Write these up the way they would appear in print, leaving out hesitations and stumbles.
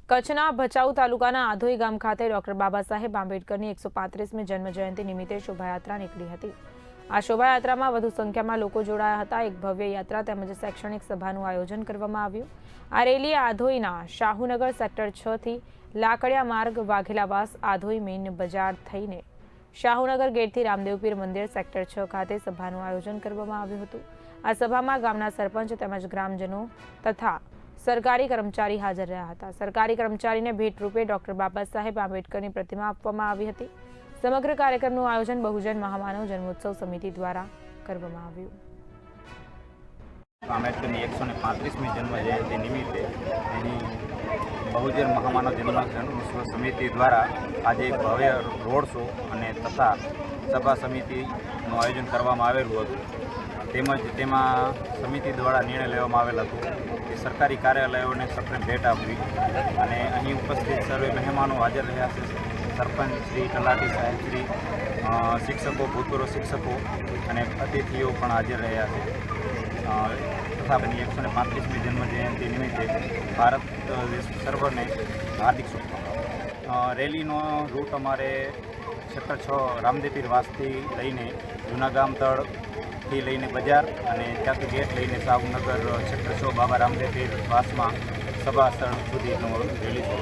કચ્છના ભચાઉ તાલુકાના આધોઈ ગામ ખાતે ડોક્ટર બાબા સાહેબ આંબેડકરની 135મી જન્મજયંતિ નિમિત્તે શોભાયાત્રા નીકળી હતી। આ શોભાયાત્રામાં વધુ સંખ્યામાં લોકો જોડાયા હતા। એક ભવ્ય યાત્રા તેમજ શૈક્ષણિક સભાનું આયોજન કરવામાં આવ્યું। આ રેલી આધોઈના શાહુનગર સેક્ટર 6 થી લાકડિયા માર્ગ વાઘેલાવાસ આધોઈ મેઇન બજાર થઈને શાહુનગર ગેટથી રામદેવપીર મંદિર સેક્ટર 6 ખાતે સભાનું આયોજન કરવામાં આવ્યું હતું। આ સભામાં ગામના સરપંચ તેમજ ગ્રામજનો તથા सरकारी कर्मचारी हाजर रहा था। सरकारी कर्मचारी ने भेट रूपे डॉक्टर बाबा साहेब आंबेडकરની प्रतिमा આપવામાં આવી હતી। समग्र कार्यक्रमનું આયોજન बहुजन महामानव जन्मोत्सव समिति द्वारा કરવામાં આવ્યું। आंबेडकરની 135મી जन्म जयंती निमित्ते बहुजन महामानव जन्मोत्सव समिति द्वारा आज एक भव्य रोड शो અને તથા સભા સમિતિનું આયોજન કરવામાં આવેલું હતું। તેમજ તેમાં સમિતિ દ્વારા નિર્ણય લેવામાં આવેલ હતો કે સરકારી કાર્યાલયોને સફળ ભેટ આપવી અને અહીં ઉપસ્થિત સર્વે મહેમાનો હાજર રહ્યા છે। સરપંચ શ્રી, તલાટી સાહેબ શ્રી, શિક્ષકો, ભૂતપૂર્વ શિક્ષકો અને અતિથિઓ પણ હાજર રહ્યા છે। તથા 135મી જન્મ જયંતિ નિમિત્તે ભારત દેશ સર્વને હાર્દિક શુભકામનાઓ। રેલીનો રૂટ અમારે સેક્ટર 6 રામદેવપીર વાસથી લઈને જૂના ગામતળ થી લઈને બજાર અને ત્યાંથી ગેટ લઈને શાહુનગર સેક્ટર 6 બાબા રામદેવપીર વાસમાં સભા સ્થળ સુધીનો રેલી છે।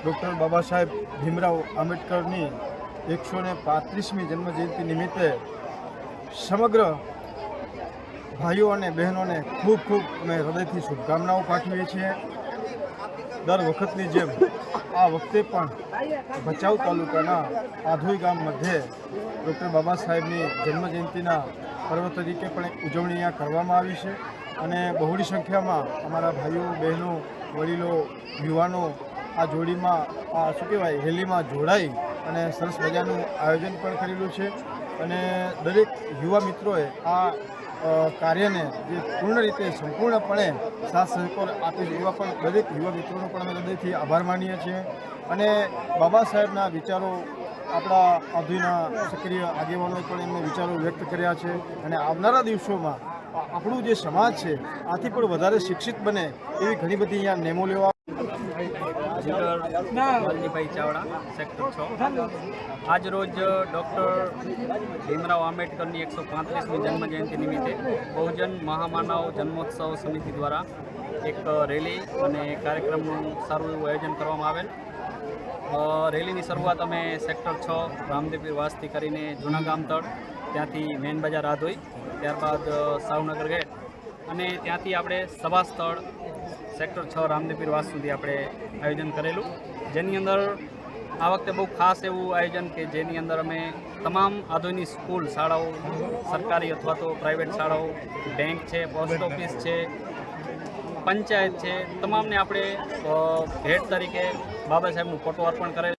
ડૉક્ટર બાબા સાહેબ ભીમરાવ આંબેડકરની 135મી જન્મજયંતિ નિમિત્તે સમગ્ર ભાઈઓ અને બહેનોને ખૂબ ખૂબ અમે હૃદયથી શુભકામનાઓ પાઠવીએ છીએ। દર વખતની જેમ આ વખતે પણ ભચાઉ તાલુકાના આધોઈ ગામ મધ્યે ડૉક્ટર બાબા સાહેબની જન્મજયંતિના પર્વ તરીકે પણ એક ઉજવણી અહીંયા કરવામાં આવી છે અને બહોળી સંખ્યામાં અમારા ભાઈઓ, બહેનો, વડીલો, યુવાનો આ જોડીમાં આ શું કહેવાય રેલીમાં જોડાઈ અને સરસ મજાનું આયોજન પણ કરેલું છે અને દરેક યુવા મિત્રોએ આ કાર્યને જે પૂર્ણ રીતે સંપૂર્ણપણે સાથ સહકાર આપે છે એવા પણ દરેક યુવા મિત્રોનો પણ અમે હૃદયથી આભાર માનીએ છીએ। અને બાબા સાહેબના વિચારો આપણા આધોઈના સક્રિય આગેવાનોએ પણ એમને વિચારો વ્યક્ત કર્યા છે અને આવનારા દિવસોમાં આપણું જે સમાજ છે આથી પણ વધારે શિક્ષિત બને એવી ઘણી બધી અહીંયા નેમો લેવા। વલ્લભભાઈ ચાવડા સેક્ટર 6 આજ રોજ ડૉક્ટર ભીમરાવ આંબેડકરની 135મી જન્મજયંતિ નિમિત્તે બહુજન મહામાનવ જન્મોત્સવ સમિતિ દ્વારા એક રેલી અને કાર્યક્રમનું સારું એવું આયોજન કરવામાં આવેલ। રેલીની શરૂઆત અમે સેક્ટર 6 રામદેવપીર વાસથી કરીને જૂના ગામતળ, ત્યાંથી મેન બજાર આધોઈ, ત્યારબાદ શાહુનગર ગેટ અને ત્યાંથી આપણે સભા સ્થળ સેક્ટર 6 રામદેવપીર વાસ સુધી આપણે આયોજન કરેલું, જેની અંદર આ વખતે બહુ ખાસ એવું આયોજન કે જેની અંદર અમે તમામ આધોઈની સ્કૂલ, શાળાઓ, સરકારી અથવા તો પ્રાઇવેટ શાળાઓ, બેંક છે, પોસ્ટ ઓફિસ છે, પંચાયત છે, તમામને આપણે ભેટ તરીકે બાબા સાહેબનું ફોટો અર્પણ કરેલ।